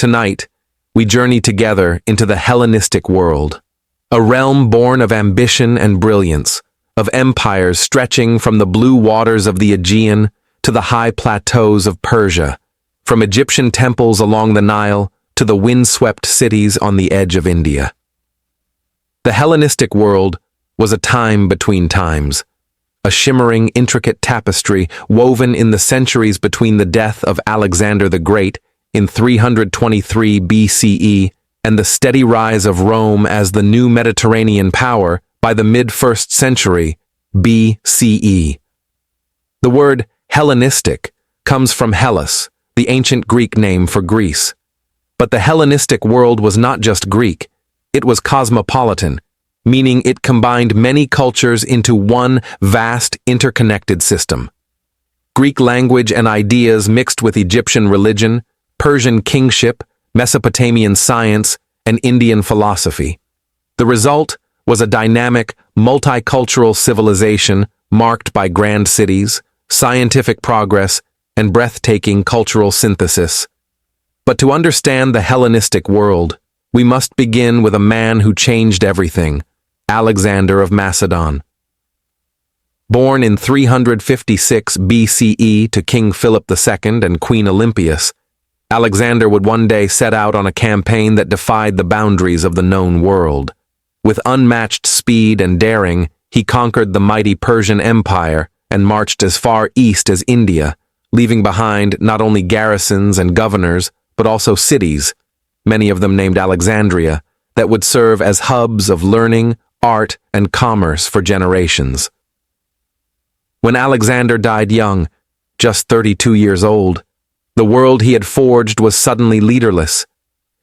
Tonight, we journey together into the Hellenistic world, a realm born of ambition and brilliance, of empires stretching from the blue waters of the Aegean to the high plateaus of Persia, from Egyptian temples along the Nile to the windswept cities on the edge of India. The Hellenistic world was a time between times, a shimmering, intricate tapestry woven in the centuries between the death of Alexander the Great in 323 BCE and the steady rise of Rome as the new Mediterranean power by the mid-1st century BCE. The word Hellenistic comes from Hellas, the ancient Greek name for Greece. But the Hellenistic world was not just Greek, it was cosmopolitan, meaning it combined many cultures into one vast interconnected system. Greek language and ideas mixed with Egyptian religion, Persian kingship, Mesopotamian science, and Indian philosophy. The result was a dynamic, multicultural civilization marked by grand cities, scientific progress, and breathtaking cultural synthesis. But to understand the Hellenistic world, we must begin with a man who changed everything, Alexander of Macedon. Born in 356 BCE to King Philip II and Queen Olympias, Alexander would one day set out on a campaign that defied the boundaries of the known world. With unmatched speed and daring, he conquered the mighty Persian Empire and marched as far east as India, leaving behind not only garrisons and governors, but also cities, many of them named Alexandria, that would serve as hubs of learning, art, and commerce for generations. When Alexander died young, just 32 years old, the world he had forged was suddenly leaderless.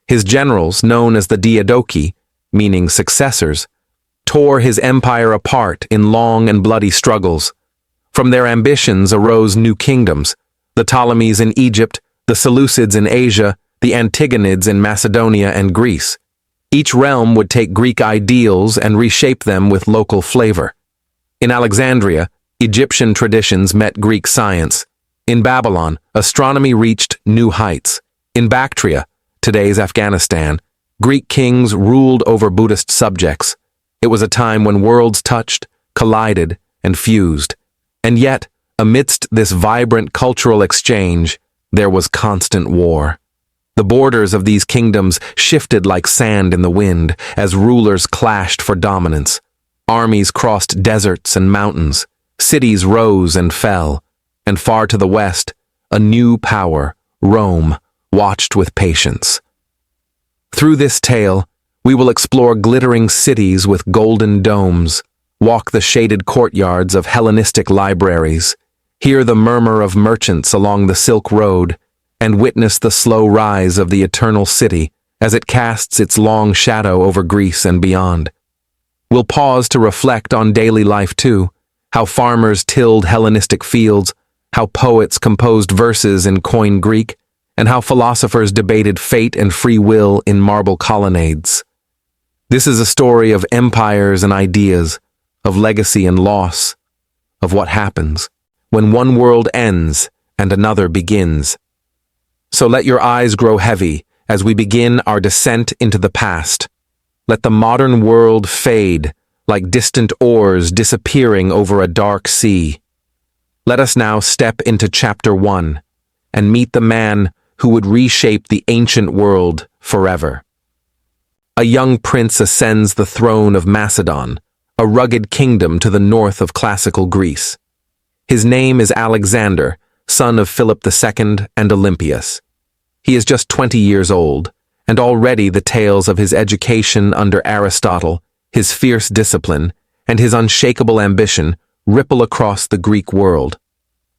His generals, known as the Diadochi, meaning successors, tore his empire apart in long and bloody struggles. From their ambitions arose new kingdoms, the Ptolemies in Egypt, the Seleucids in Asia, the Antigonids in Macedonia and Greece. Each realm would take Greek ideals and reshape them with local flavor. In Alexandria, Egyptian traditions met Greek science. In Babylon, astronomy reached new heights. In Bactria, today's Afghanistan, Greek kings ruled over Buddhist subjects. It was a time when worlds touched, collided, and fused. And yet, amidst this vibrant cultural exchange, there was constant war. The borders of these kingdoms shifted like sand in the wind as rulers clashed for dominance. Armies crossed deserts and mountains, cities rose and fell, and far to the west, a new power, Rome, watched with patience. Through this tale, we will explore glittering cities with golden domes, walk the shaded courtyards of Hellenistic libraries, hear the murmur of merchants along the Silk Road, and witness the slow rise of the eternal city as it casts its long shadow over Greece and beyond. We'll pause to reflect on daily life too, how farmers tilled Hellenistic fields, how poets composed verses in Koine Greek, and how philosophers debated fate and free will in marble colonnades. This is a story of empires and ideas, of legacy and loss, of what happens when one world ends and another begins. So let your eyes grow heavy as we begin our descent into the past. Let the modern world fade like distant oars disappearing over a dark sea. Let us now step into chapter 1 and meet the man who would reshape the ancient world forever. A young prince ascends the throne of Macedon, a rugged kingdom to the north of classical Greece. His name is Alexander, son of Philip II and Olympias. He is just 20 years old, and already the tales of his education under Aristotle, his fierce discipline, and his unshakable ambition ripple across the Greek world.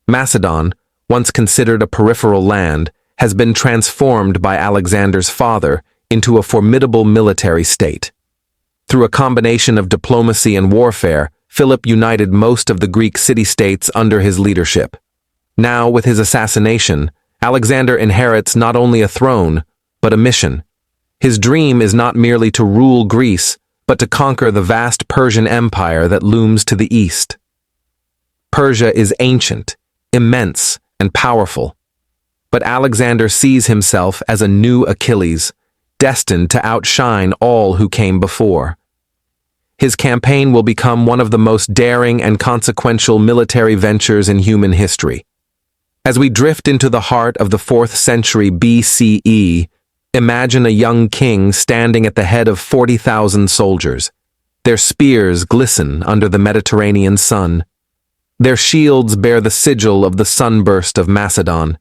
Macedon, once considered a peripheral land, has been transformed by Alexander's father into a formidable military state. Through a combination of diplomacy and warfare, Philip united most of the Greek city-states under his leadership. Now, with his assassination, Alexander inherits not only a throne, but a mission. His dream is not merely to rule Greece, but to conquer the vast Persian Empire that looms to the east. Persia is ancient, immense, and powerful. But Alexander sees himself as a new Achilles, destined to outshine all who came before. His campaign will become one of the most daring and consequential military ventures in human history. As we drift into the heart of the 4th century BCE, imagine a young king standing at the head of 40,000 soldiers. Their spears glisten under the Mediterranean sun. Their shields bear the sigil of the sunburst of Macedon.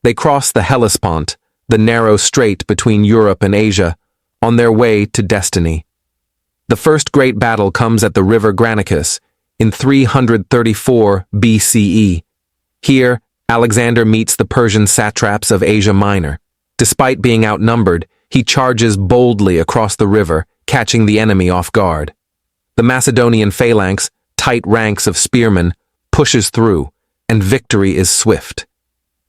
They cross the Hellespont, the narrow strait between Europe and Asia, on their way to destiny. The first great battle comes at the river Granicus in 334 BCE. Here, Alexander meets the Persian satraps of Asia Minor. Despite being outnumbered, he charges boldly across the river, catching the enemy off guard. The Macedonian phalanx, tight ranks of spearmen, pushes through, and victory is swift.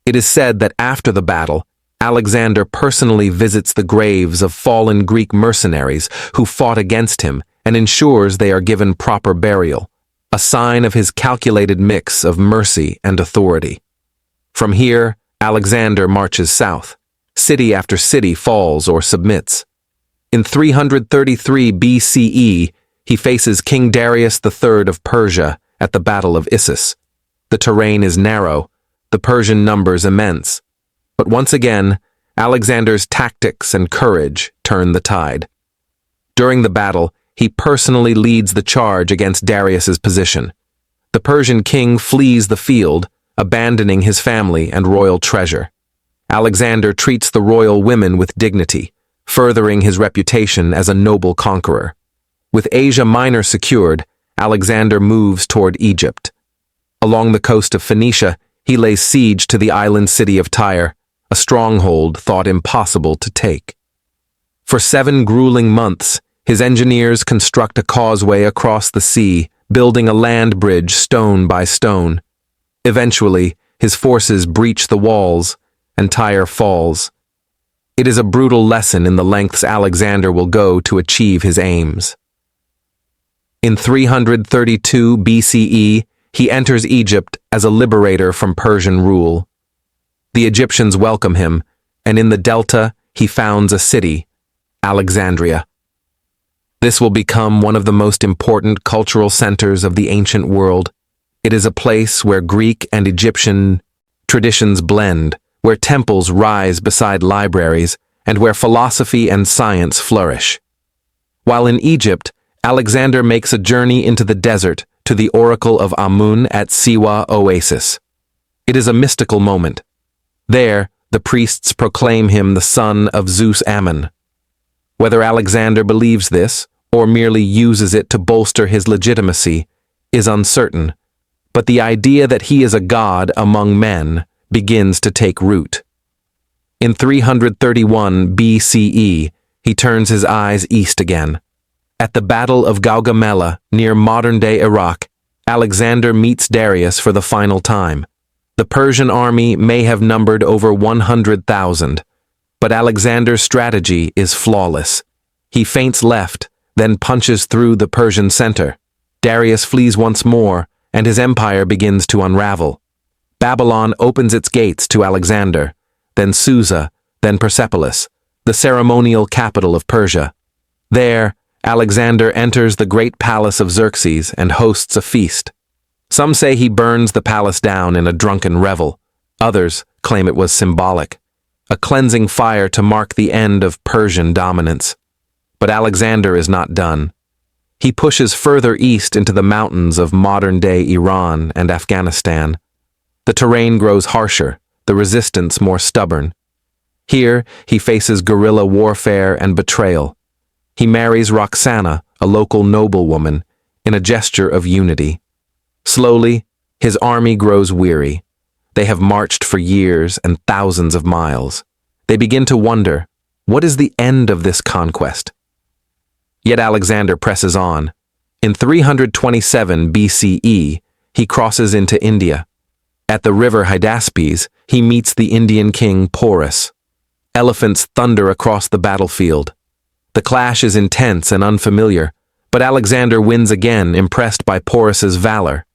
It is said that after the battle, Alexander personally visits the graves of fallen Greek mercenaries who fought against him and ensures they are given proper burial, a sign of his calculated mix of mercy and authority. From here, Alexander marches south. City after city falls or submits. In 333 BCE, he faces King Darius III of Persia at the Battle of Issus. The terrain is narrow, the Persian numbers immense. But once again, Alexander's tactics and courage turn the tide. During the battle, he personally leads the charge against Darius's position. The Persian king flees the field, abandoning his family and royal treasure. Alexander treats the royal women with dignity, furthering his reputation as a noble conqueror. With Asia Minor secured, Alexander moves toward Egypt. Along the coast of Phoenicia, he lays siege to the island city of Tyre, a stronghold thought impossible to take. For 7 grueling months, his engineers construct a causeway across the sea, building a land bridge stone by stone. Eventually, his forces breach the walls, and Tyre falls. It is a brutal lesson in the lengths Alexander will go to achieve his aims. In 332 BCE, he enters Egypt as a liberator from Persian rule. The Egyptians welcome him, and in the delta, he founds a city, Alexandria. This will become one of the most important cultural centers of the ancient world. It is a place where Greek and Egyptian traditions blend, where temples rise beside libraries, and where philosophy and science flourish. While in Egypt, Alexander makes a journey into the desert to the Oracle of Amun at Siwa Oasis. It is a mystical moment. There, the priests proclaim him the son of Zeus Ammon. Whether Alexander believes this, or merely uses it to bolster his legitimacy, is uncertain, but the idea that he is a god among men begins to take root. In 331 BCE, he turns his eyes east again. At the Battle of Gaugamela, near modern-day Iraq, Alexander meets Darius for the final time. The Persian army may have numbered over 100,000, but Alexander's strategy is flawless. He feints left, then punches through the Persian center. Darius flees once more, and his empire begins to unravel. Babylon opens its gates to Alexander, then Susa, then Persepolis, the ceremonial capital of Persia. There, Alexander enters the great palace of Xerxes and hosts a feast. Some say he burns the palace down in a drunken revel. Others claim it was symbolic, a cleansing fire to mark the end of Persian dominance. But Alexander is not done. He pushes further east into the mountains of modern-day Iran and Afghanistan. The terrain grows harsher, the resistance more stubborn. Here, he faces guerrilla warfare and betrayal. He marries Roxana, a local noblewoman, in a gesture of unity. Slowly, his army grows weary. They have marched for years and thousands of miles. They begin to wonder, what is the end of this conquest? Yet Alexander presses on. In 327 BCE, he crosses into India. At the river Hydaspes, he meets the Indian king Porus. Elephants thunder across the battlefield. The clash is intense and unfamiliar, but Alexander wins again, impressed by Porus's valor.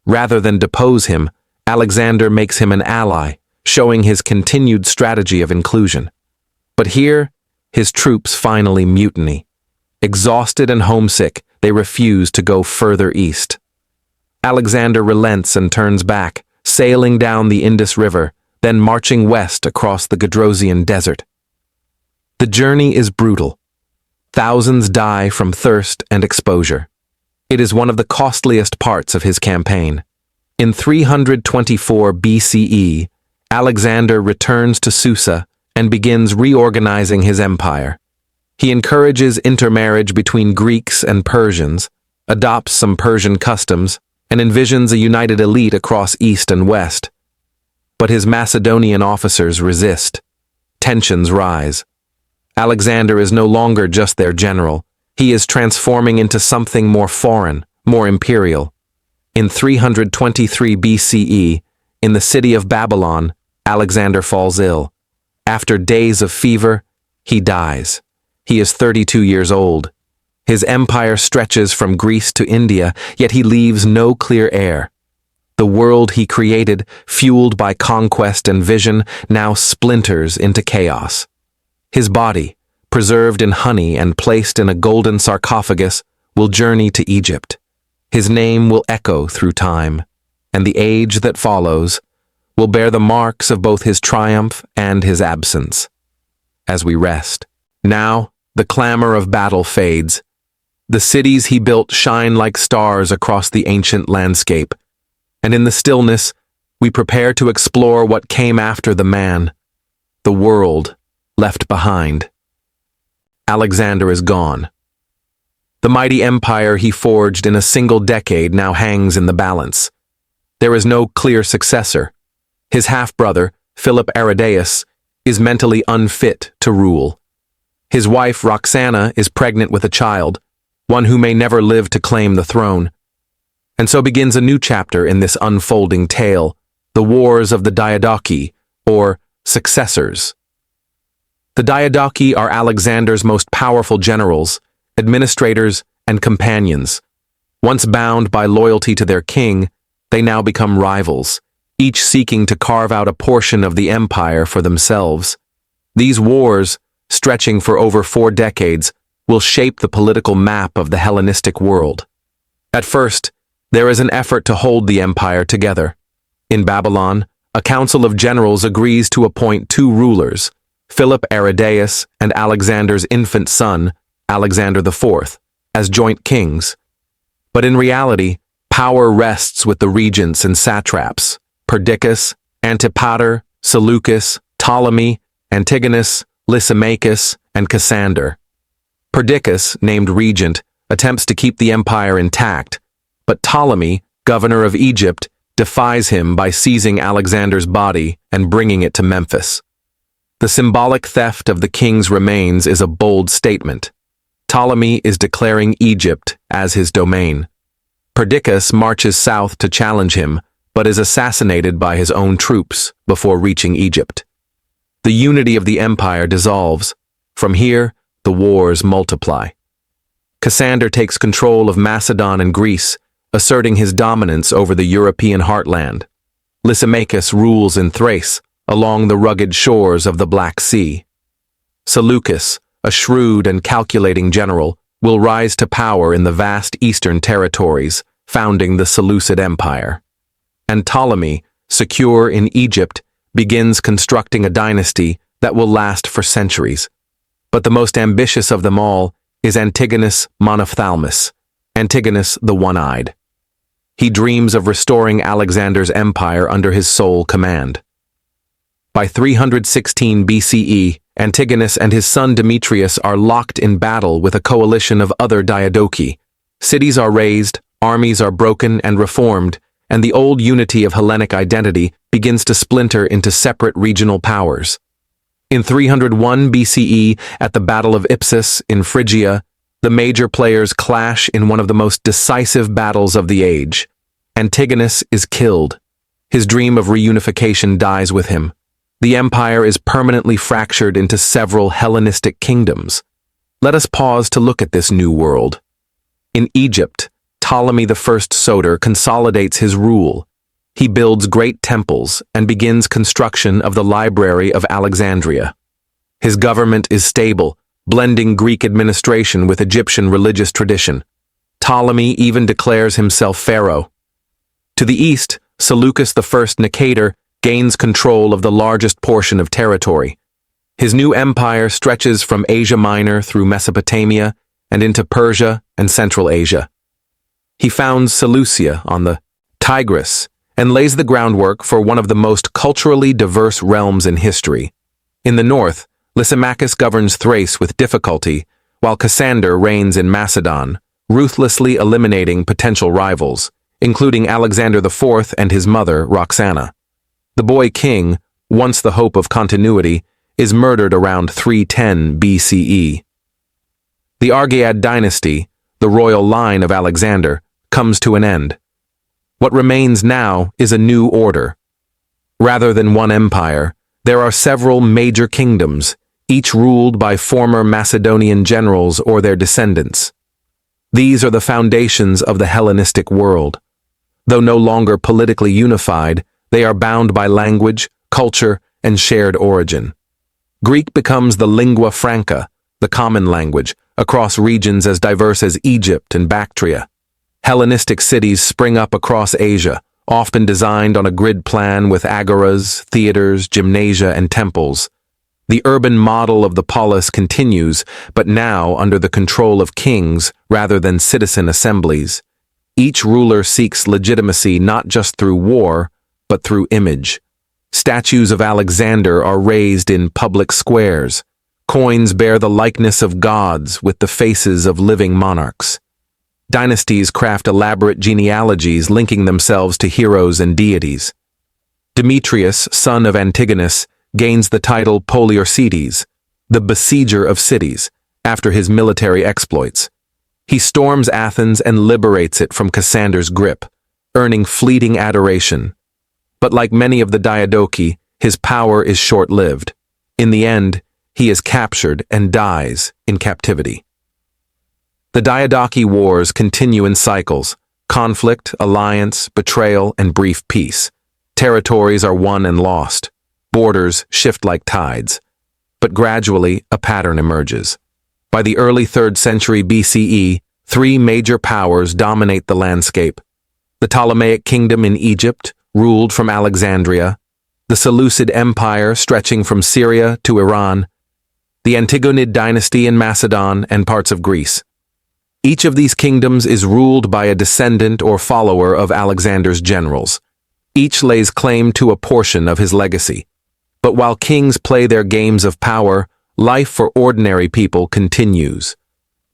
Rather than depose him, Alexander makes him an ally, showing his continued strategy of inclusion. But here, his troops finally mutiny. Exhausted and homesick, they refuse to go further east. Alexander relents and turns back, sailing down the Indus River, then marching west across the Gedrosian desert. The journey is brutal. Thousands die from thirst and exposure. It is one of the costliest parts of his campaign. In 324 BCE, Alexander returns to Susa and begins reorganizing his empire. He encourages intermarriage between Greeks and Persians, adopts some Persian customs, and envisions a united elite across east and west. But his Macedonian officers resist. Tensions rise. Alexander is no longer just their general. He is transforming into something more foreign, more imperial. In 323 BCE, in the city of Babylon, Alexander falls ill. After days of fever, he dies. He is 32 years old. His empire stretches from Greece to India, yet he leaves no clear heir. The world he created, fueled by conquest and vision, now splinters into chaos. His body, preserved in honey and placed in a golden sarcophagus, will journey to Egypt. His name will echo through time, and the age that follows will bear the marks of both his triumph and his absence. As we rest, now the clamor of battle fades. The cities he built shine like stars across the ancient landscape, and in the stillness, we prepare to explore what came after the man, the world left behind. Alexander is gone. The mighty empire he forged in a single decade now hangs in the balance. There is no clear successor. His half-brother, Philip Aridaeus, is mentally unfit to rule. His wife, Roxana, is pregnant with a child, one who may never live to claim the throne. And so begins a new chapter in this unfolding tale, the wars of the Diadochi, or successors. The Diadochi are Alexander's most powerful generals, administrators, and companions. Once bound by loyalty to their king, they now become rivals, each seeking to carve out a portion of the empire for themselves. These wars, stretching for over 4 decades, will shape the political map of the Hellenistic world. At first, there is an effort to hold the empire together. In Babylon, a council of generals agrees to appoint 2 rulers, Philip Aridaeus and Alexander's infant son, Alexander IV, as joint kings. But in reality, power rests with the regents and satraps, Perdiccas, Antipater, Seleucus, Ptolemy, Antigonus, Lysimachus, and Cassander. Perdiccas, named regent, attempts to keep the empire intact, but Ptolemy, governor of Egypt, defies him by seizing Alexander's body and bringing it to Memphis. The symbolic theft of the king's remains is a bold statement. Ptolemy is declaring Egypt as his domain. Perdiccas marches south to challenge him, but is assassinated by his own troops before reaching Egypt. The unity of the empire dissolves. From here, the wars multiply. Cassander takes control of Macedon and Greece, asserting his dominance over the European heartland. Lysimachus rules in Thrace, along the rugged shores of the Black Sea. Seleucus, a shrewd and calculating general, will rise to power in the vast eastern territories, founding the Seleucid Empire. And Ptolemy, secure in Egypt, begins constructing a dynasty that will last for centuries. But the most ambitious of them all is Antigonus Monophthalmus, Antigonus the One-Eyed. He dreams of restoring Alexander's empire under his sole command. By 316 BCE, Antigonus and his son Demetrius are locked in battle with a coalition of other Diadochi. Cities are razed, armies are broken and reformed, and the old unity of Hellenic identity begins to splinter into separate regional powers. In 301 BCE, at the Battle of Ipsus in Phrygia, the major players clash in one of the most decisive battles of the age. Antigonus is killed. His dream of reunification dies with him. The empire is permanently fractured into several Hellenistic kingdoms. Let us pause to look at this new world. In Egypt, Ptolemy I Soter consolidates his rule. He builds great temples and begins construction of the Library of Alexandria. His government is stable, blending Greek administration with Egyptian religious tradition. Ptolemy even declares himself pharaoh. To the east, Seleucus I Nicator gains control of the largest portion of territory. His new empire stretches from Asia Minor through Mesopotamia and into Persia and Central Asia. He founds Seleucia on the Tigris and lays the groundwork for one of the most culturally diverse realms in history. In the north, Lysimachus governs Thrace with difficulty, while Cassander reigns in Macedon, ruthlessly eliminating potential rivals, including Alexander IV and his mother, Roxana. The boy king, once the hope of continuity, is murdered around 310 BCE. The Argead dynasty, the royal line of Alexander, comes to an end. What remains now is a new order. Rather than one empire, there are several major kingdoms, each ruled by former Macedonian generals or their descendants. These are the foundations of the Hellenistic world. Though no longer politically unified, they are bound by language, culture, and shared origin. Greek becomes the lingua franca, the common language, across regions as diverse as Egypt and Bactria. Hellenistic cities spring up across Asia, often designed on a grid plan with agoras, theaters, gymnasia, and temples. The urban model of the polis continues, but now under the control of kings rather than citizen assemblies. Each ruler seeks legitimacy not just through war, but through image. Statues of Alexander are raised in public squares. Coins bear the likeness of gods with the faces of living monarchs. Dynasties craft elaborate genealogies linking themselves to heroes and deities. Demetrius, son of Antigonids, gains the title Poliorcetes, the besieger of cities, after his military exploits. He storms Athens and liberates it from Cassander's grip, earning fleeting adoration. But like many of the Diadochi, his power is short-lived. In the end, he is captured and dies in captivity. The Diadochi wars continue in cycles: conflict, alliance, betrayal, and brief peace. Territories are won and lost. Borders shift like tides. But gradually, a pattern emerges. By the early 3rd century BCE, 3 major powers dominate the landscape. The Ptolemaic kingdom in Egypt, ruled from Alexandria, the Seleucid Empire stretching from Syria to Iran, the Antigonid dynasty in Macedon and parts of Greece. Each of these kingdoms is ruled by a descendant or follower of Alexander's generals. Each lays claim to a portion of his legacy. But while kings play their games of power, life for ordinary people continues.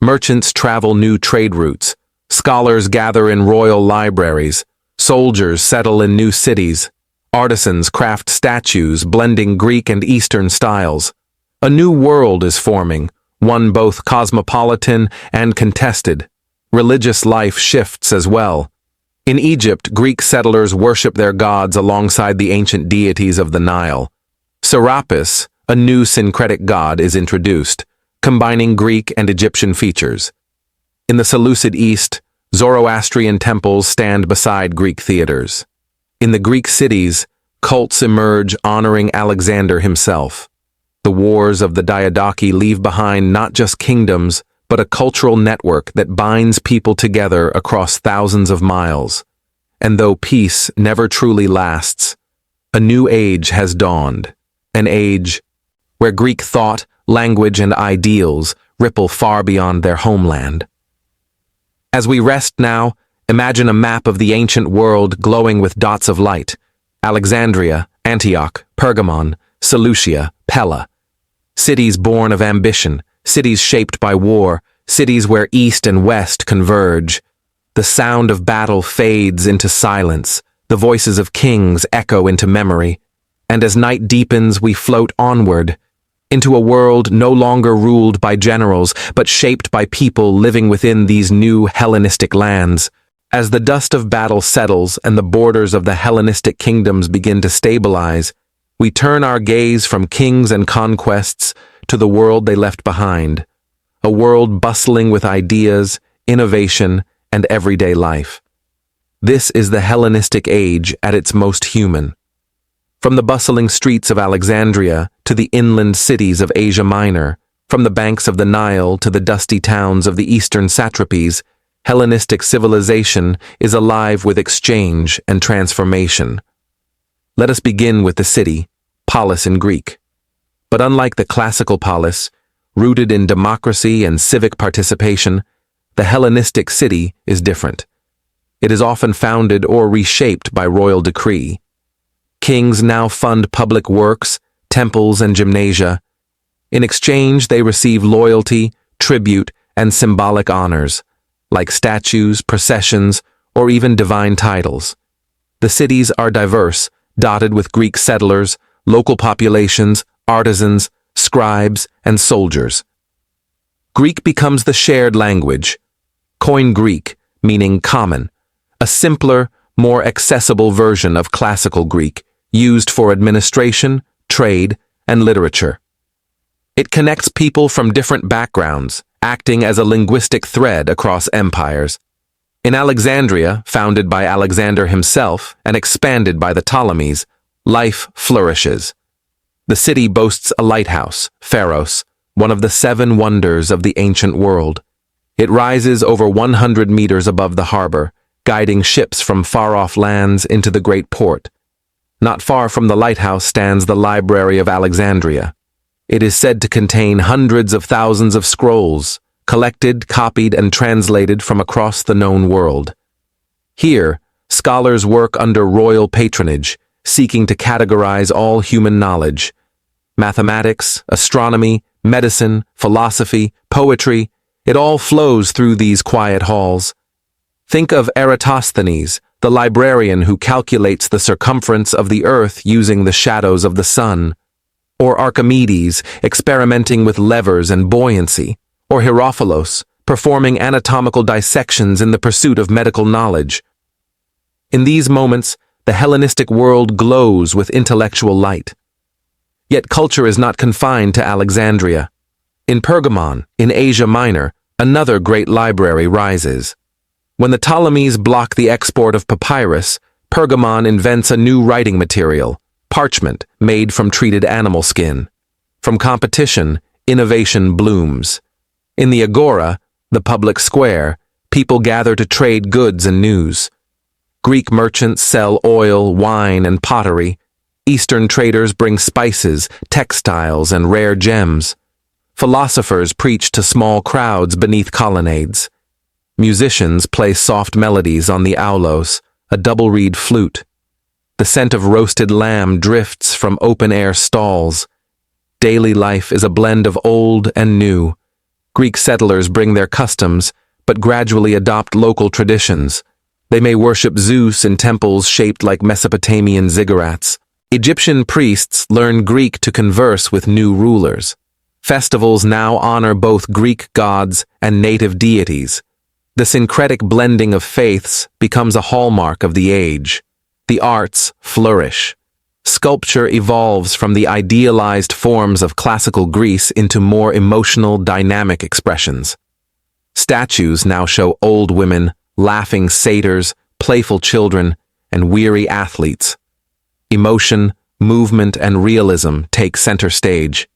Merchants travel new trade routes. Scholars gather in royal libraries. Soldiers settle in new cities. Artisans craft statues blending Greek and Eastern styles. A new world is forming, one both cosmopolitan and contested. Religious life shifts as well. In Egypt, Greek settlers worship their gods alongside the ancient deities of the Nile. Serapis, a new syncretic god, is introduced, combining Greek and Egyptian features. In the Seleucid East, Zoroastrian temples stand beside Greek theaters. In the Greek cities, cults emerge honoring Alexander himself. The wars of the Diadochi leave behind not just kingdoms, but a cultural network that binds people together across thousands of miles. And though peace never truly lasts, a new age has dawned. An age where Greek thought, language, and ideals ripple far beyond their homeland. As we rest now, imagine a map of the ancient world glowing with dots of light. Alexandria, Antioch, Pergamon, Seleucia, Pella. Cities born of ambition, cities shaped by war, cities where East and West converge. The sound of battle fades into silence, the voices of kings echo into memory. And as night deepens, we float onward, into a world no longer ruled by generals, but shaped by people living within these new Hellenistic lands. As the dust of battle settles and the borders of the Hellenistic kingdoms begin to stabilize, we turn our gaze from kings and conquests to the world they left behind, a world bustling with ideas, innovation, and everyday life. This is the Hellenistic age at its most human. From the bustling streets of Alexandria to the inland cities of Asia Minor, from the banks of the Nile to the dusty towns of the eastern satrapies, Hellenistic civilization is alive with exchange and transformation. Let us begin with the city, polis in Greek. But unlike the classical polis, rooted in democracy and civic participation, the Hellenistic city is different. It is often founded or reshaped by royal decree. Kings now fund public works, temples, and gymnasia. In exchange, they receive loyalty, tribute, and symbolic honors, like statues, processions, or even divine titles. The cities are diverse, dotted with Greek settlers, local populations, artisans, scribes, and soldiers. Greek becomes the shared language. Koine Greek, meaning common, a simpler, more accessible version of classical Greek, used for administration, trade, and literature. It connects people from different backgrounds, acting as a linguistic thread across empires. In Alexandria, founded by Alexander himself and expanded by the Ptolemies, life flourishes. The city boasts a lighthouse, Pharos, one of the 7 wonders of the ancient world. It rises over 100 meters above the harbor, guiding ships from far-off lands into the great port. Not far from the lighthouse stands the Library of Alexandria. It is said to contain hundreds of thousands of scrolls, collected, copied, and translated from across the known world. Here, scholars work under royal patronage, seeking to categorize all human knowledge. Mathematics, astronomy, medicine, philosophy, poetry, it all flows through these quiet halls. Think of Eratosthenes, the librarian who calculates the circumference of the earth using the shadows of the sun, or Archimedes experimenting with levers and buoyancy, or Herophilos performing anatomical dissections in the pursuit of medical knowledge. In these moments, the Hellenistic world glows with intellectual light. Yet culture is not confined to Alexandria. In Pergamon, in Asia Minor, another great library rises. When the Ptolemies block the export of papyrus, Pergamon invents a new writing material, parchment made from treated animal skin. From competition, innovation blooms. In the agora, the public square, people gather to trade goods and news. Greek merchants sell oil, wine, and pottery. Eastern traders bring spices, textiles, and rare gems. Philosophers preach to small crowds beneath colonnades. Musicians play soft melodies on the aulos, a double-reed flute. The scent of roasted lamb drifts from open-air stalls. Daily life is a blend of old and new. Greek settlers bring their customs, but gradually adopt local traditions. They may worship Zeus in temples shaped like Mesopotamian ziggurats. Egyptian priests learn Greek to converse with new rulers. Festivals now honor both Greek gods and native deities. The syncretic blending of faiths becomes a hallmark of the age. The arts flourish. Sculpture evolves from the idealized forms of classical Greece into more emotional, dynamic expressions. Statues now show old women, laughing satyrs, playful children, and weary athletes. Emotion, movement, and realism take center stage.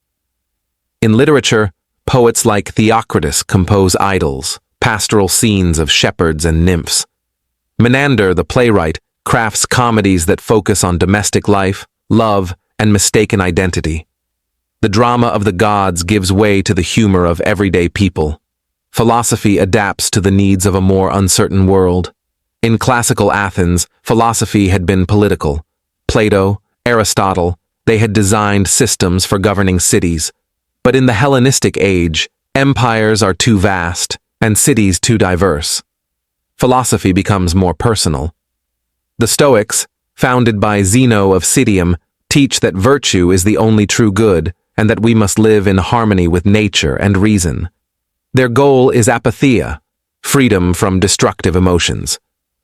In literature, poets like Theocritus compose idyls, pastoral scenes of shepherds and nymphs. Menander, the playwright, crafts comedies that focus on domestic life, love, and mistaken identity. The drama of the gods gives way to the humor of everyday people. Philosophy adapts to the needs of a more uncertain world. In classical Athens, philosophy had been political. Plato, Aristotle, they had designed systems for governing cities. But in the Hellenistic age, empires are too vast and cities too diverse. Philosophy becomes more personal. The Stoics, founded by Zeno of Citium, teach that virtue is the only true good and that we must live in harmony with nature and reason. Their goal is apatheia, freedom from destructive emotions.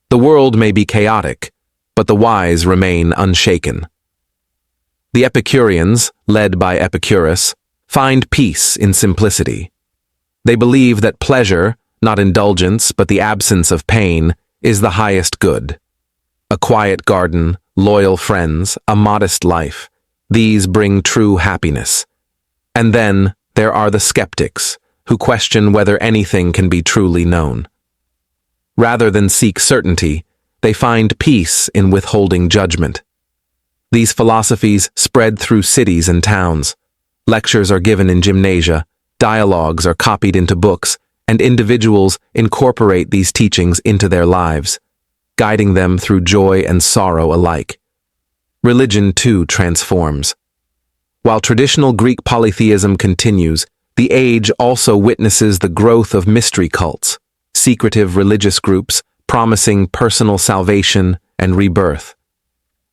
The world may be chaotic, but the wise remain unshaken. The Epicureans, led by Epicurus, find peace in simplicity. They believe that pleasure, not indulgence but the absence of pain, is the highest good. A quiet garden, loyal friends, a modest life. These bring true happiness. And then there are the skeptics, who question whether anything can be truly known. Rather than seek certainty, they find peace in withholding judgment. These philosophies spread through cities and towns. Lectures are given in gymnasia, dialogues are copied into books, and individuals incorporate these teachings into their lives, guiding them through joy and sorrow alike. Religion, too, transforms. While traditional Greek polytheism continues, the age also witnesses the growth of mystery cults, secretive religious groups promising personal salvation and rebirth.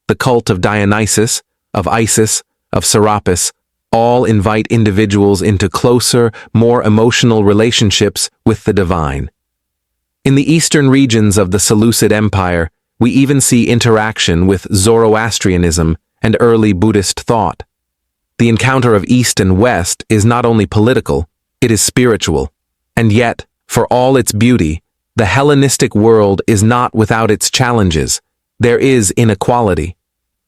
The cult of Dionysus, of Isis, of Serapis, all invite individuals into closer, more emotional relationships with the divine. In the eastern regions of the Seleucid Empire, we even see interaction with Zoroastrianism and early Buddhist thought. The encounter of East and West is not only political, it is spiritual. And yet, for all its beauty, the Hellenistic world is not without its challenges. There is inequality.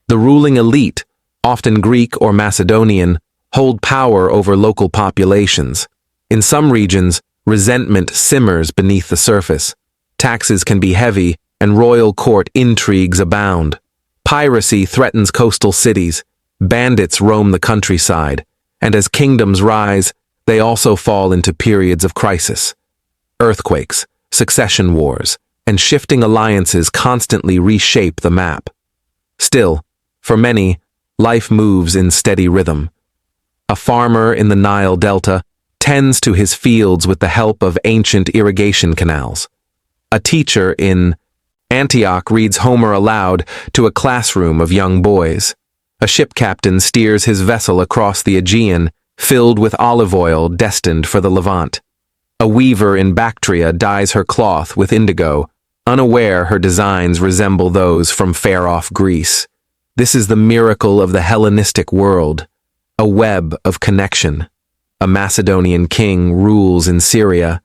The ruling elite, often Greek or Macedonian, hold power over local populations. In some regions, resentment simmers beneath the surface. Taxes can be heavy, and royal court intrigues abound. Piracy threatens coastal cities. Bandits roam the countryside, and as kingdoms rise, they also fall into periods of crisis. Earthquakes, succession wars, and shifting alliances constantly reshape the map. Still, for many, life moves in steady rhythm. A farmer in the Nile Delta tends to his fields with the help of ancient irrigation canals. A teacher in Antioch reads Homer aloud to a classroom of young boys. A ship captain steers his vessel across the Aegean, filled with olive oil destined for the Levant. A weaver in Bactria dyes her cloth with indigo, unaware her designs resemble those from far-off Greece. This is the miracle of the Hellenistic world, a web of connection. A Macedonian king rules in Syria.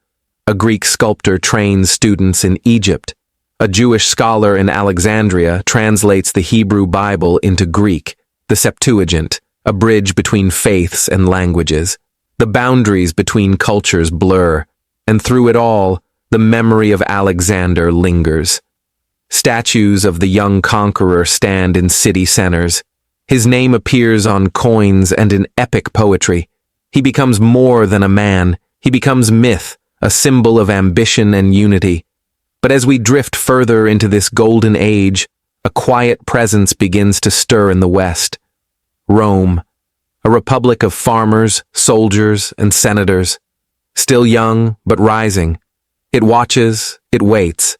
A Greek sculptor trains students in Egypt. A Jewish scholar in Alexandria translates the Hebrew Bible into Greek, the Septuagint, a bridge between faiths and languages. The boundaries between cultures blur, and through it all, the memory of Alexander lingers. Statues of the young conqueror stand in city centers. His name appears on coins and in epic poetry. He becomes more than a man. He becomes myth, a symbol of ambition and unity. But as we drift further into this golden age, a quiet presence begins to stir in the West. Rome, a republic of farmers, soldiers, and senators. Still young, but rising. It watches, it waits,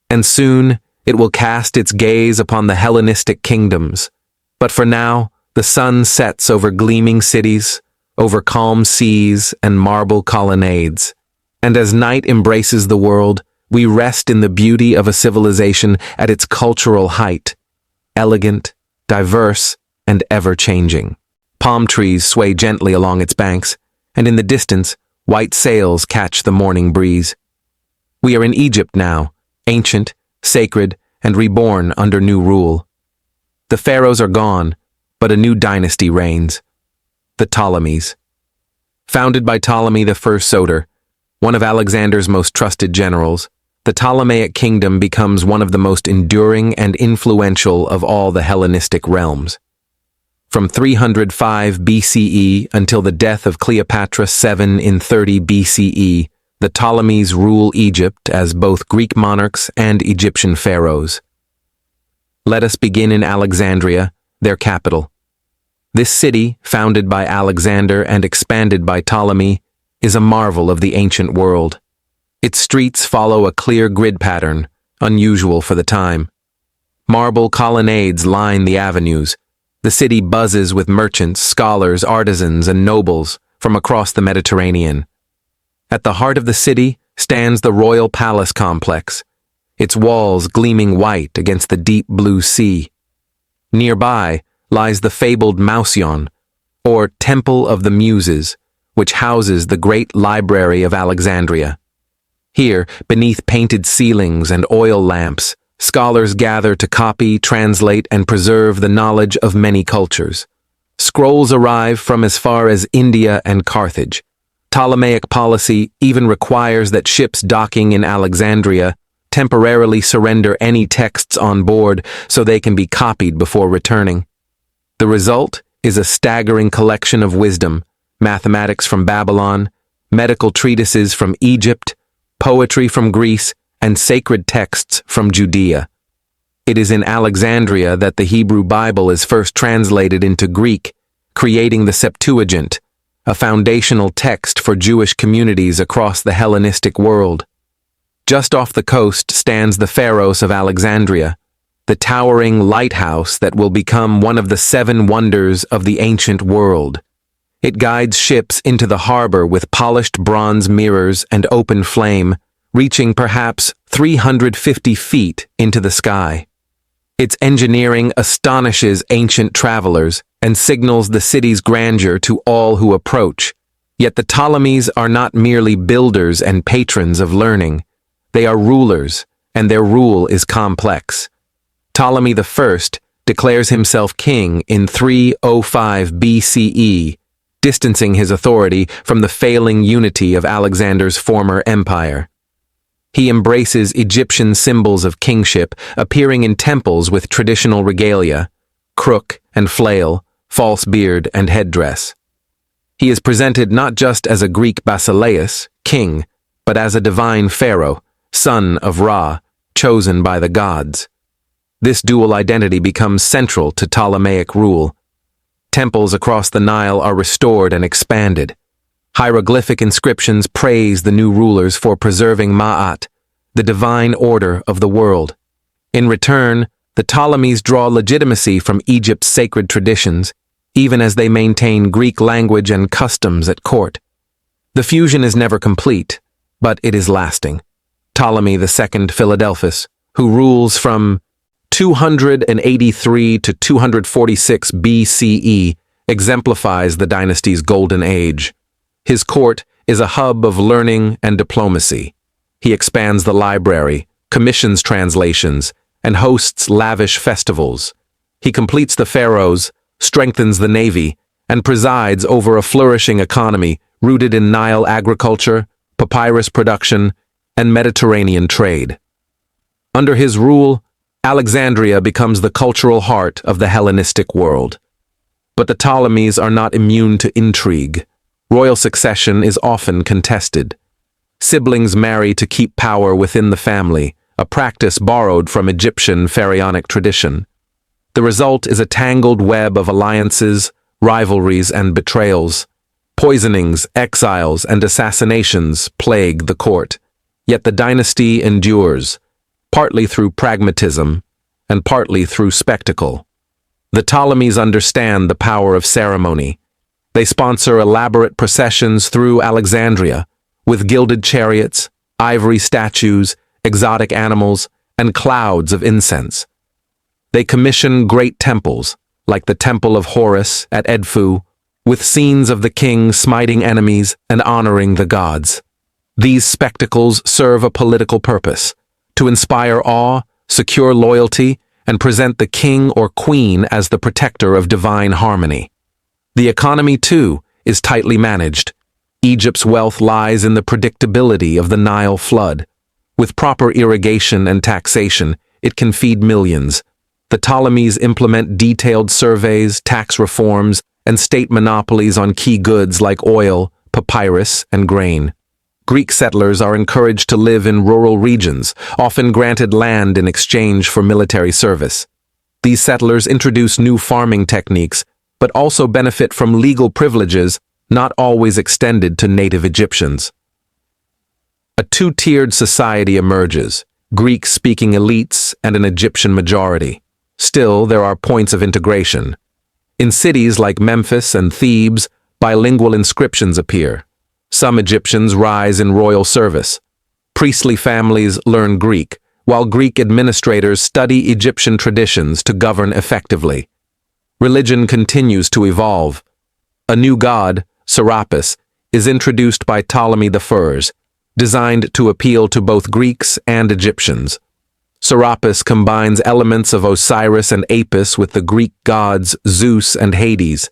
and soon it will cast its gaze upon the Hellenistic kingdoms. But for now, the sun sets over gleaming cities, over calm seas and marble colonnades. And as night embraces the world, we rest in the beauty of a civilization at its cultural height, elegant, diverse, and ever-changing. Palm trees sway gently along its banks, and in the distance, white sails catch the morning breeze. We are in Egypt now, ancient, sacred, and reborn under new rule. The pharaohs are gone, but a new dynasty reigns. The Ptolemies. Founded by Ptolemy I Soter, one of Alexander's most trusted generals, the Ptolemaic kingdom becomes one of the most enduring and influential of all the Hellenistic realms. From 305 BCE until the death of Cleopatra 7 in 30 BCE, the Ptolemies rule Egypt as both Greek monarchs and Egyptian pharaohs. Let us begin in Alexandria, their capital. This city, founded by Alexander and expanded by Ptolemy, is a marvel of the ancient world. Its streets follow a clear grid pattern, unusual for the time. Marble colonnades line the avenues. The city buzzes with merchants, scholars, artisans, and nobles from across the Mediterranean. At the heart of the city stands the royal palace complex, its walls gleaming white against the deep blue sea. Nearby lies the fabled Mausion, or Temple of the Muses, which houses the great library of Alexandria. Here, beneath painted ceilings and oil lamps, scholars gather to copy, translate, and preserve the knowledge of many cultures. Scrolls arrive from as far as India and Carthage. Ptolemaic policy even requires that ships docking in Alexandria temporarily surrender any texts on board so they can be copied before returning. The result is a staggering collection of wisdom, mathematics from Babylon, medical treatises from Egypt, poetry from Greece, and sacred texts from Judea. It is in Alexandria that the Hebrew Bible is first translated into Greek, creating the Septuagint, a foundational text for Jewish communities across the Hellenistic world. Just off the coast stands the Pharos of Alexandria, the towering lighthouse that will become one of the 7 wonders of the ancient world. It guides ships into the harbor with polished bronze mirrors and open flame, reaching perhaps 350 feet into the sky. Its engineering astonishes ancient travelers and signals the city's grandeur to all who approach. Yet the Ptolemies are not merely builders and patrons of learning. They are rulers, and their rule is complex. Ptolemy I declares himself king in 305 BCE, distancing his authority from the failing unity of Alexander's former empire. He embraces Egyptian symbols of kingship, appearing in temples with traditional regalia, crook and flail, false beard and headdress. He is presented not just as a Greek basileus, king, but as a divine pharaoh, son of Ra, chosen by the gods. This dual identity becomes central to Ptolemaic rule. Temples across the Nile are restored and expanded. Hieroglyphic inscriptions praise the new rulers for preserving Ma'at, the divine order of the world. In return, the Ptolemies draw legitimacy from Egypt's sacred traditions, even as they maintain Greek language and customs at court. The fusion is never complete, but it is lasting. Ptolemy II Philadelphus, who rules from 283 to 246 BCE, exemplifies the dynasty's golden age. His court is a hub of learning and diplomacy. He expands the library, commissions translations, and hosts lavish festivals. He completes the pharaohs, strengthens the navy, and presides over a flourishing economy rooted in Nile agriculture, papyrus production, and Mediterranean trade. Under his rule, Alexandria becomes the cultural heart of the Hellenistic world. But the Ptolemies are not immune to intrigue. Royal succession is often contested. Siblings marry to keep power within the family, a practice borrowed from Egyptian pharaonic tradition. The result is a tangled web of alliances, rivalries, and betrayals. Poisonings, exiles, and assassinations plague the court. Yet the dynasty endures, partly through pragmatism and partly through spectacle. The Ptolemies understand the power of ceremony. They sponsor elaborate processions through Alexandria, with gilded chariots, ivory statues, exotic animals, and clouds of incense. They commission great temples, like the Temple of Horus at Edfu, with scenes of the king smiting enemies and honoring the gods. These spectacles serve a political purpose: to inspire awe, secure loyalty, and present the king or queen as the protector of divine harmony. The economy, too, is tightly managed. Egypt's wealth lies in the predictability of the Nile flood. With proper irrigation and taxation, it can feed millions. The Ptolemies implement detailed surveys, tax reforms, and state monopolies on key goods like oil, papyrus, and grain. Greek settlers are encouraged to live in rural regions, often granted land in exchange for military service. These settlers introduce new farming techniques, but also benefit from legal privileges not always extended to native Egyptians. A two-tiered society emerges: Greek-speaking elites and an Egyptian majority. Still, there are points of integration. In cities like Memphis and Thebes, bilingual inscriptions appear. Some Egyptians rise in royal service. Priestly families learn Greek, while Greek administrators study Egyptian traditions to govern effectively. Religion continues to evolve. A new god, Serapis, is introduced by Ptolemy I, designed to appeal to both Greeks and Egyptians. Serapis combines elements of Osiris and Apis with the Greek gods Zeus and Hades.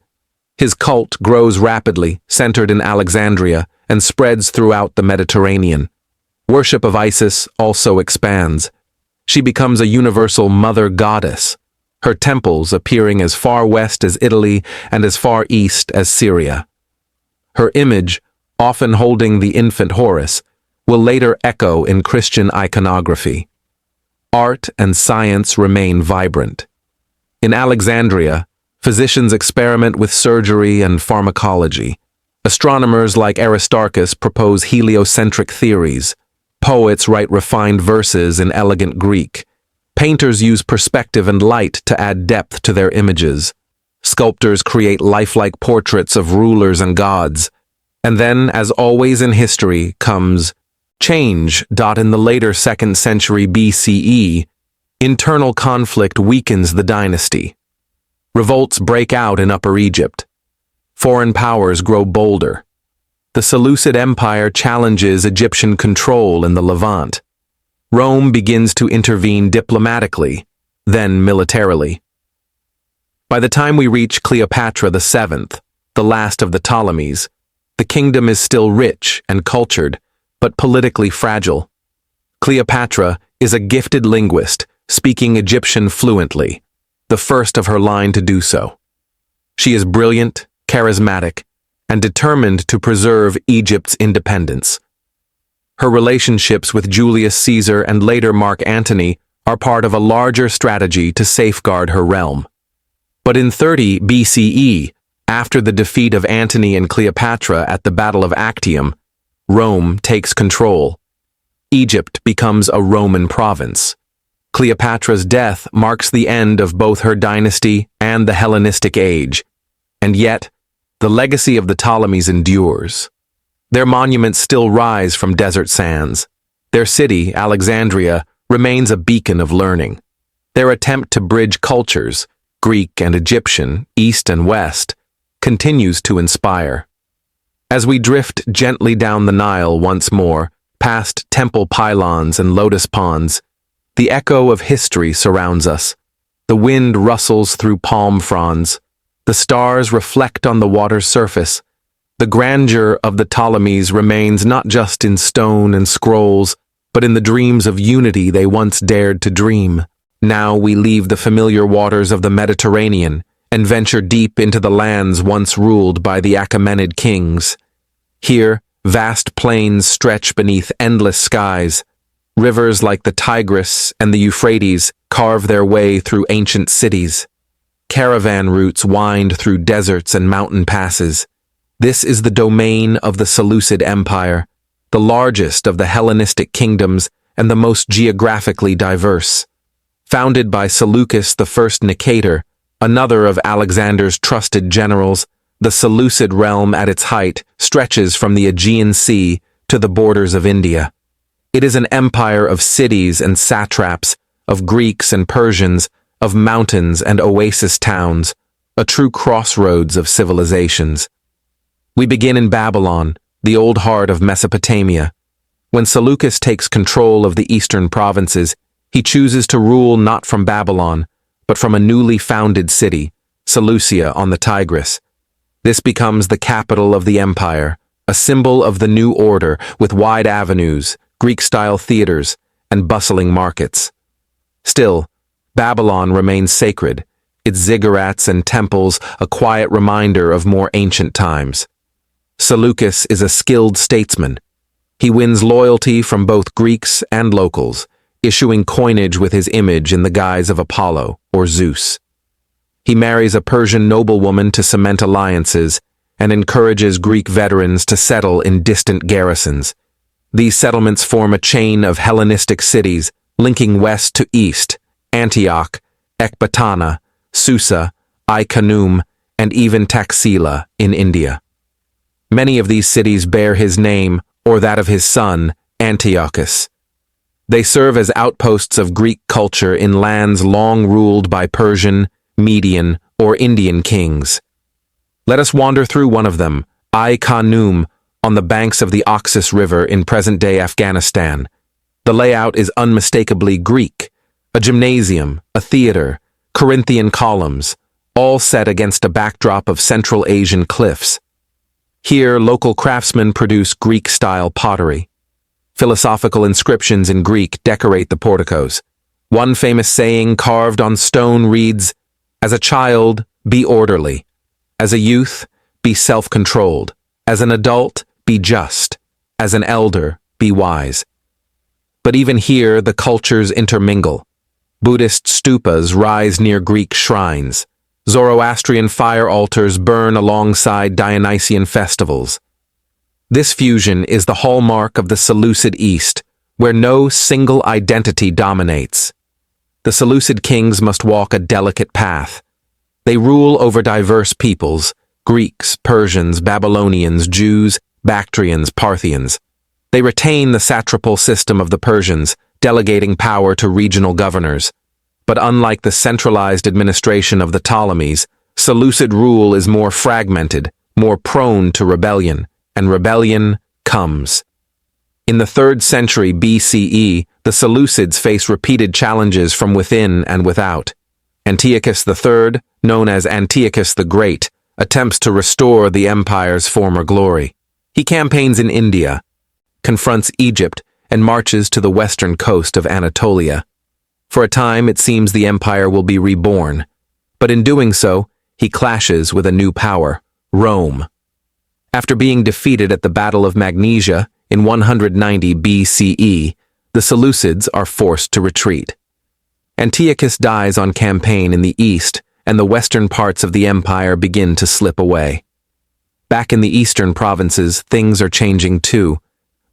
His cult grows rapidly, centered in Alexandria, and spreads throughout the Mediterranean. Worship of Isis also expands. She becomes a universal mother goddess, her temples appearing as far west as Italy and as far east as Syria. Her image, often holding the infant Horus, will later echo in Christian iconography. Art and science remain vibrant. In Alexandria, physicians experiment with surgery and pharmacology. Astronomers like Aristarchus propose heliocentric theories. Poets write refined verses in elegant Greek. Painters use perspective and light to add depth to their images. Sculptors create lifelike portraits of rulers and gods. And then, as always in history, comes change. In the later 2nd century BCE, internal conflict weakens the dynasty. Revolts break out in Upper Egypt. Foreign powers grow bolder. The Seleucid Empire challenges Egyptian control in the Levant. Rome begins to intervene diplomatically, then militarily. By the time we reach Cleopatra VII, the last of the Ptolemies, the kingdom is still rich and cultured, but politically fragile. Cleopatra is a gifted linguist, speaking Egyptian fluently, the first of her line to do so. She is brilliant, charismatic, and determined to preserve Egypt's independence. Her relationships with Julius Caesar and later Mark Antony are part of a larger strategy to safeguard her realm. But in 30 BCE, after the defeat of Antony and Cleopatra at the Battle of Actium, Rome takes control. Egypt becomes a Roman province. Cleopatra's death marks the end of both her dynasty and the Hellenistic age, and yet, the legacy of the Ptolemies endures. Their monuments still rise from desert sands. Their city, Alexandria, remains a beacon of learning. Their attempt to bridge cultures, Greek and Egyptian, East and West, continues to inspire. As we drift gently down the Nile once more, past temple pylons and lotus ponds, the echo of history surrounds us. The wind rustles through palm fronds. The stars reflect on the water's surface. The grandeur of the Ptolemies remains not just in stone and scrolls, but in the dreams of unity they once dared to dream. Now we leave the familiar waters of the Mediterranean and venture deep into the lands once ruled by the Achaemenid kings. Here, vast plains stretch beneath endless skies. Rivers like the Tigris and the Euphrates carve their way through ancient cities. Caravan routes wind through deserts and mountain passes. This is the domain of the Seleucid Empire, the largest of the Hellenistic kingdoms and the most geographically diverse. Founded by Seleucus I Nicator, another of Alexander's trusted generals, the Seleucid realm at its height stretches from the Aegean Sea to the borders of India. It is an empire of cities and satraps, of Greeks and Persians, of mountains and oasis towns, a true crossroads of civilizations. We begin in Babylon, the old heart of Mesopotamia. When Seleucus takes control of the eastern provinces, he chooses to rule not from Babylon, but from a newly founded city, Seleucia on the Tigris. This becomes the capital of the empire, a symbol of the new order with wide avenues, Greek-style theaters, and bustling markets. Still, Babylon remains sacred, its ziggurats and temples a quiet reminder of more ancient times. Seleucus is a skilled statesman. He wins loyalty from both Greeks and locals, issuing coinage with his image in the guise of Apollo or Zeus. He marries a Persian noblewoman to cement alliances and encourages Greek veterans to settle in distant garrisons. These settlements form a chain of Hellenistic cities linking west to east: Antioch, Ecbatana, Susa, Ai-Khanoum, and even Taxila in India. Many of these cities bear his name or that of his son, Antiochus. They serve as outposts of Greek culture in lands long ruled by Persian, Median, or Indian kings. Let us wander through one of them, Ai-Khanoum, on the banks of the Oxus River in present-day Afghanistan. The layout is unmistakably Greek, a gymnasium, a theater, Corinthian columns, all set against a backdrop of Central Asian cliffs. Here, local craftsmen produce Greek-style pottery. Philosophical inscriptions in Greek decorate the porticos. One famous saying carved on stone reads, "As a child, be orderly. As a youth, be self-controlled. As an adult, be just. As an elder, be wise." But even here, the cultures intermingle. Buddhist stupas rise near Greek shrines. Zoroastrian fire altars burn alongside Dionysian festivals. This fusion is the hallmark of the Seleucid East, where no single identity dominates. The Seleucid kings must walk a delicate path. They rule over diverse peoples, Greeks, Persians, Babylonians, Jews, Bactrians, Parthians. They retain the satrapal system of the Persians, delegating power to regional governors. But unlike the centralized administration of the Ptolemies, Seleucid rule is more fragmented, more prone to rebellion, and rebellion comes. In the 3rd century BCE, the Seleucids face repeated challenges from within and without. Antiochus III, known as Antiochus the Great, attempts to restore the empire's former glory. He campaigns in India, confronts Egypt, and marches to the western coast of Anatolia. For a time, it seems the empire will be reborn, but in doing so, he clashes with a new power, Rome. After being defeated at the Battle of Magnesia in 190 BCE, the Seleucids are forced to retreat. Antiochus dies on campaign in the east, and the western parts of the empire begin to slip away. Back in the eastern provinces, things are changing too.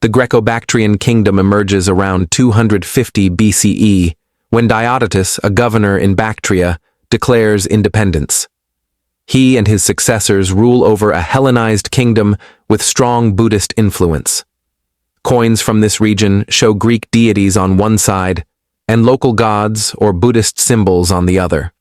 The Greco-Bactrian kingdom emerges around 250 BCE, when Diadochi, a governor in Bactria, declares independence. He and his successors rule over a Hellenized kingdom with strong Buddhist influence. Coins from this region show Greek deities on one side and local gods or Buddhist symbols on the other.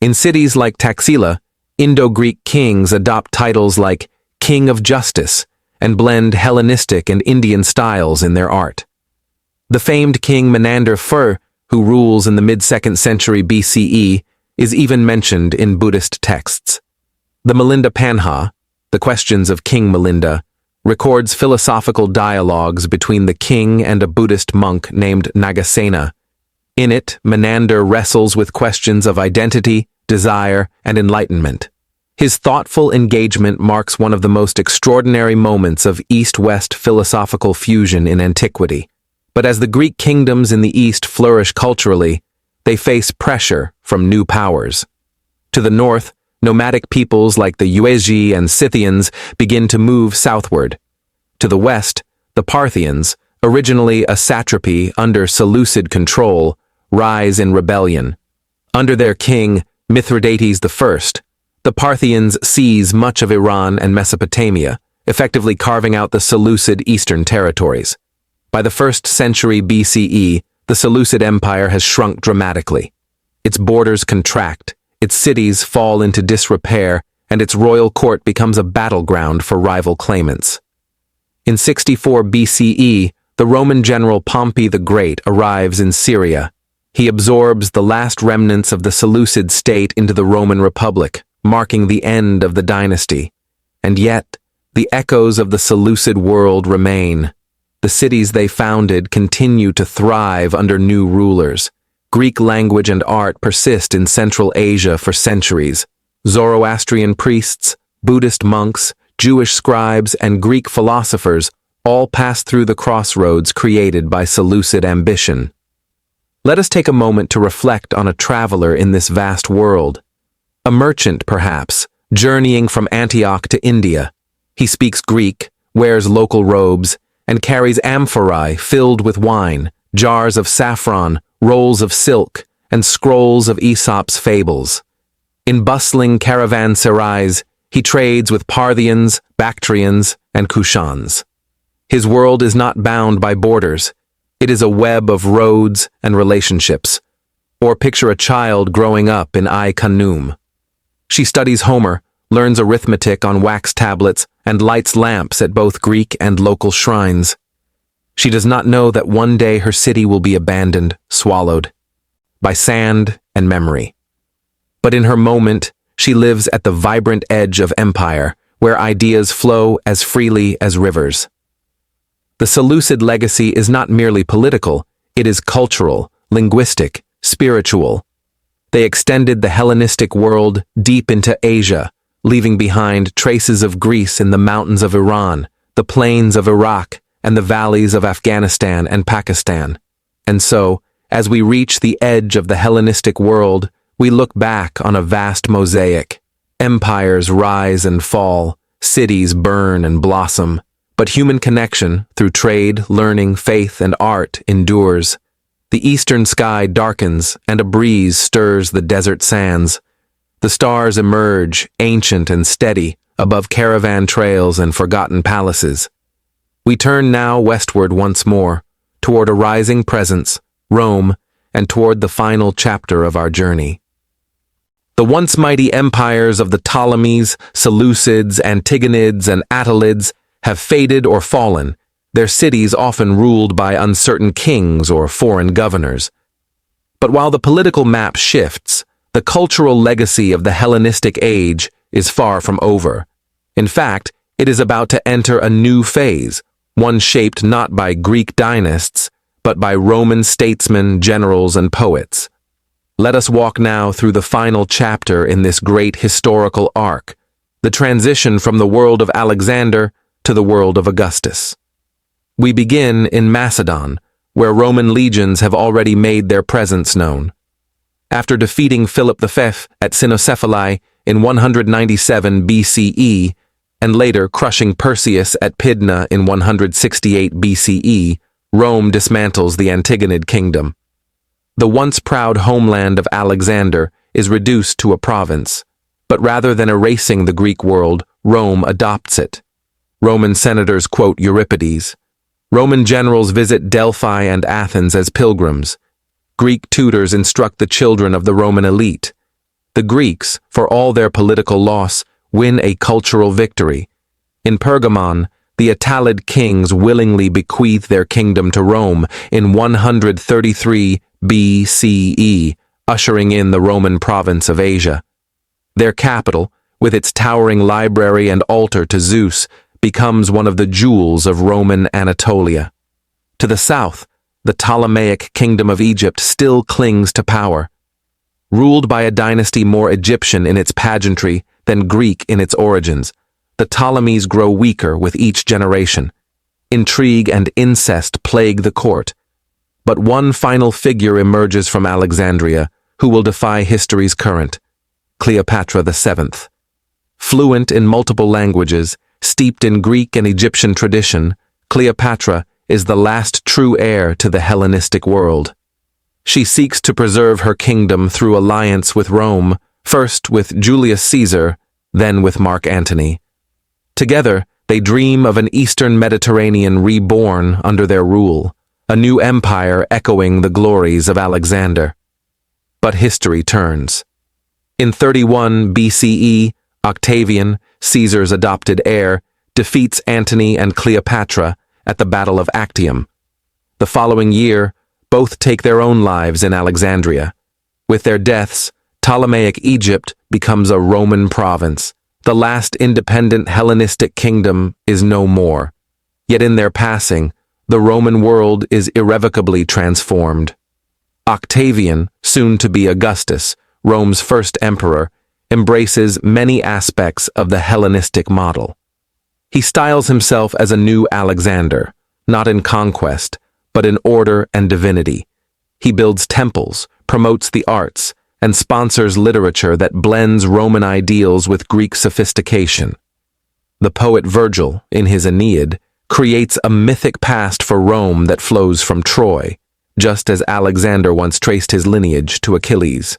In cities like Taxila, Indo-Greek kings adopt titles like King of Justice and blend Hellenistic and Indian styles in their art. The famed King Menander I, who rules in the mid-2nd century BCE, is even mentioned in Buddhist texts. The Milinda Panha, the Questions of King Milinda, records philosophical dialogues between the king and a Buddhist monk named Nagasena. In it, Menander wrestles with questions of identity, desire, and enlightenment. His thoughtful engagement marks one of the most extraordinary moments of East-West philosophical fusion in antiquity. But as the Greek kingdoms in the East flourish culturally, they face pressure from new powers. To the north, nomadic peoples like the Yuezhi and Scythians begin to move southward. To the west, the Parthians, originally a satrapy under Seleucid control, rise in rebellion. Under their king, Mithridates I, the Parthians seize much of Iran and Mesopotamia, effectively carving out the Seleucid eastern territories. By the 1st century BCE, the Seleucid Empire has shrunk dramatically. Its borders contract, its cities fall into disrepair, and its royal court becomes a battleground for rival claimants. In 64 BCE, the Roman general Pompey the Great arrives in Syria. He absorbs the last remnants of the Seleucid state into the Roman Republic, marking the end of the dynasty. And yet, the echoes of the Seleucid world remain. The cities they founded continue to thrive under new rulers. Greek language and art persist in Central Asia for centuries. Zoroastrian priests, Buddhist monks, Jewish scribes, and Greek philosophers all pass through the crossroads created by Seleucid ambition. Let us take a moment to reflect on a traveler in this vast world. A merchant, perhaps, journeying from Antioch to India. He speaks Greek, wears local robes, and carries amphorae filled with wine, jars of saffron, rolls of silk, and scrolls of Aesop's fables. In bustling caravanserais, he trades with Parthians, Bactrians, and Kushans. His world is not bound by borders. It is a web of roads and relationships. Or picture a child growing up in Ai Khanum. She studies Homer, learns arithmetic on wax tablets, and lights lamps at both Greek and local shrines. She does not know that one day her city will be abandoned, swallowed by sand and memory. But in her moment, she lives at the vibrant edge of empire, where ideas flow as freely as rivers. The Seleucid legacy is not merely political, it is cultural, linguistic, spiritual. They extended the Hellenistic world deep into Asia, leaving behind traces of Greece in the mountains of Iran, the plains of Iraq, and the valleys of Afghanistan and Pakistan. And so, as we reach the edge of the Hellenistic world, we look back on a vast mosaic. Empires rise and fall, cities burn and blossom, but human connection, through trade, learning, faith, and art, endures. The eastern sky darkens, and a breeze stirs the desert sands. The stars emerge, ancient and steady, above caravan trails and forgotten palaces. We turn now westward once more, toward a rising presence, Rome, and toward the final chapter of our journey. The once mighty empires of the Ptolemies, Seleucids, Antigonids, and Attalids have faded or fallen, their cities often ruled by uncertain kings or foreign governors. But while the political map shifts, the cultural legacy of the Hellenistic age is far from over. In fact, it is about to enter a new phase, one shaped not by Greek dynasts, but by Roman statesmen, generals, and poets. Let us walk now through the final chapter in this great historical arc, the transition from the world of Alexander to the world of Augustus. We begin in Macedon, where Roman legions have already made their presence known. After defeating Philip V at Cynocephalae in 197 BCE, and later crushing Perseus at Pydna in 168 BCE, Rome dismantles the Antigonid kingdom. The once proud homeland of Alexander is reduced to a province, but rather than erasing the Greek world, Rome adopts it. Roman senators quote Euripides. Roman generals visit Delphi and Athens as pilgrims. Greek tutors instruct the children of the Roman elite. The Greeks, for all their political loss, win a cultural victory. In Pergamon, the Attalid kings willingly bequeath their kingdom to Rome in 133 BCE, ushering in the Roman province of Asia. Their capital, with its towering library and altar to Zeus, becomes one of the jewels of Roman Anatolia. To the south, the Ptolemaic kingdom of Egypt still clings to power. Ruled by a dynasty more Egyptian in its pageantry than Greek in its origins, the Ptolemies grow weaker with each generation. Intrigue and incest plague the court. But one final figure emerges from Alexandria who will defy history's current: Cleopatra VII. Fluent in multiple languages, steeped in Greek and Egyptian tradition, Cleopatra is the last true heir to the Hellenistic world. She seeks to preserve her kingdom through alliance with Rome, first with Julius Caesar, then with Mark Antony. Together, they dream of an Eastern Mediterranean reborn under their rule, a new empire echoing the glories of Alexander. But history turns. In 31 BCE, Octavian, Caesar's adopted heir, defeats Antony and Cleopatra at the Battle of Actium. The following year, both take their own lives in Alexandria. With their deaths, Ptolemaic Egypt becomes a Roman province. The last independent Hellenistic kingdom is no more. Yet in their passing, the Roman world is irrevocably transformed. Octavian, soon to be Augustus, Rome's first emperor, embraces many aspects of the Hellenistic model. He styles himself as a new Alexander, not in conquest, but in order and divinity. He builds temples, promotes the arts, and sponsors literature that blends Roman ideals with Greek sophistication. The poet Virgil, in his Aeneid, creates a mythic past for Rome that flows from Troy, just as Alexander once traced his lineage to Achilles.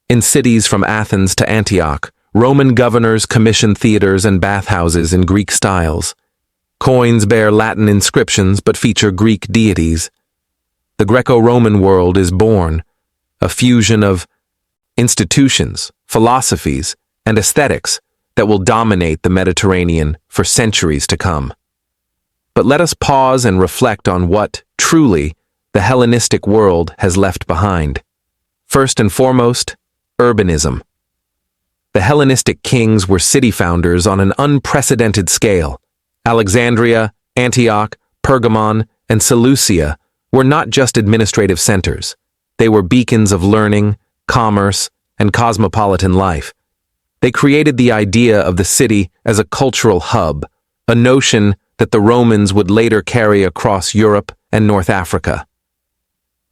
In cities from Athens to Antioch, Roman governors commission theaters and bathhouses in Greek styles. Coins bear Latin inscriptions but feature Greek deities. The Greco-Roman world is born, a fusion of institutions, philosophies, and aesthetics that will dominate the Mediterranean for centuries to come. But let us pause and reflect on what, truly, the Hellenistic world has left behind. First and foremost, urbanism. The Hellenistic kings were city founders on an unprecedented scale. Alexandria, Antioch, Pergamon, and Seleucia were not just administrative centers. They were beacons of learning, commerce, and cosmopolitan life. They created the idea of the city as a cultural hub, a notion that the Romans would later carry across Europe and North Africa.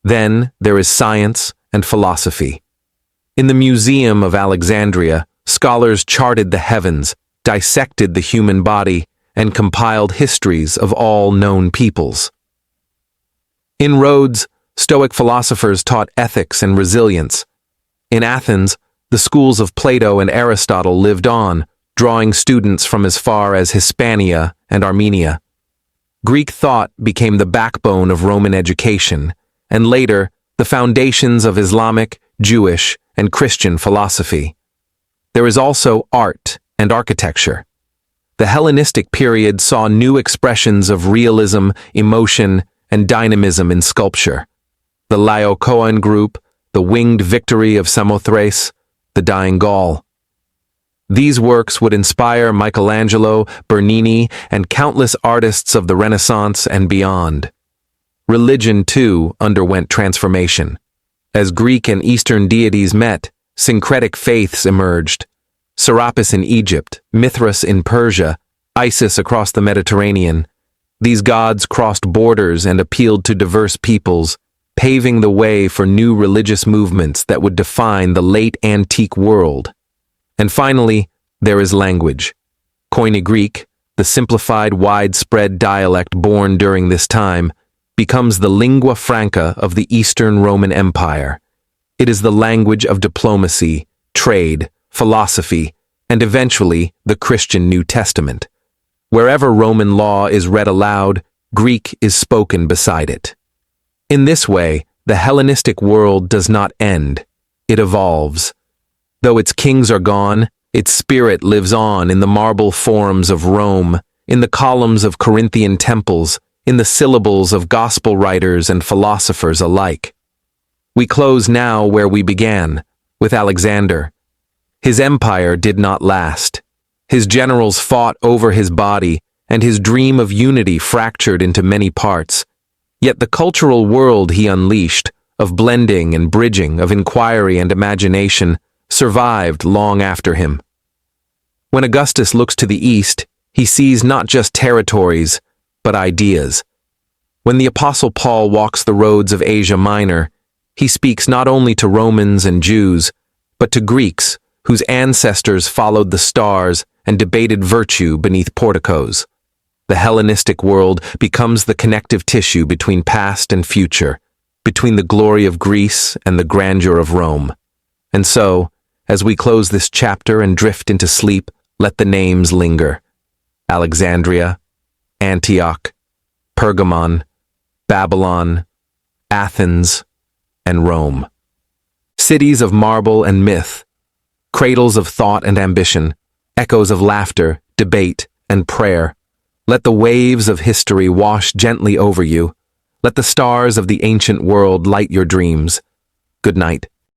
Then there is science and philosophy. In the Museum of Alexandria, scholars charted the heavens, dissected the human body, and compiled histories of all known peoples. In Rhodes, Stoic philosophers taught ethics and resilience. In Athens, the schools of Plato and Aristotle lived on, drawing students from as far as Hispania and Armenia. Greek thought became the backbone of Roman education, and later, the foundations of Islamic, Jewish, and Christian philosophy. There is also art and architecture. The Hellenistic period saw new expressions of realism, emotion, and dynamism in sculpture. The Laocoon group, the Winged Victory of Samothrace, the Dying Gaul. These works would inspire Michelangelo, Bernini, and countless artists of the Renaissance and beyond. Religion, too, underwent transformation. As Greek and Eastern deities met, syncretic faiths emerged. Serapis in Egypt, Mithras in Persia, Isis across the Mediterranean. These gods crossed borders and appealed to diverse peoples, paving the way for new religious movements that would define the late antique world. And finally, there is language. Koine Greek, the simplified, widespread dialect born during this time, becomes the lingua franca of the Eastern Roman Empire. It is the language of diplomacy, trade, philosophy, and eventually the Christian New Testament. Wherever Roman law is read aloud, Greek is spoken beside it. In this way, the Hellenistic world does not end, it evolves. Though its kings are gone, its spirit lives on in the marble forums of Rome, in the columns of Corinthian temples, in the syllables of gospel writers and philosophers alike. We close now where we began, with Alexander. His empire did not last. His generals fought over his body, and his dream of unity fractured into many parts. Yet the cultural world he unleashed, of blending and bridging, of inquiry and imagination, survived long after him. When Augustus looks to the east, he sees not just territories, but ideas. When the Apostle Paul walks the roads of Asia Minor, he speaks not only to Romans and Jews, but to Greeks, whose ancestors followed the stars and debated virtue beneath porticos. The Hellenistic world becomes the connective tissue between past and future, between the glory of Greece and the grandeur of Rome. And so, as we close this chapter and drift into sleep, let the names linger. Alexandria, Antioch, Pergamon, Babylon, Athens, and Rome. Cities of marble and myth, cradles of thought and ambition, echoes of laughter, debate, and prayer. Let the waves of history wash gently over you. Let the stars of the ancient world light your dreams. Good night.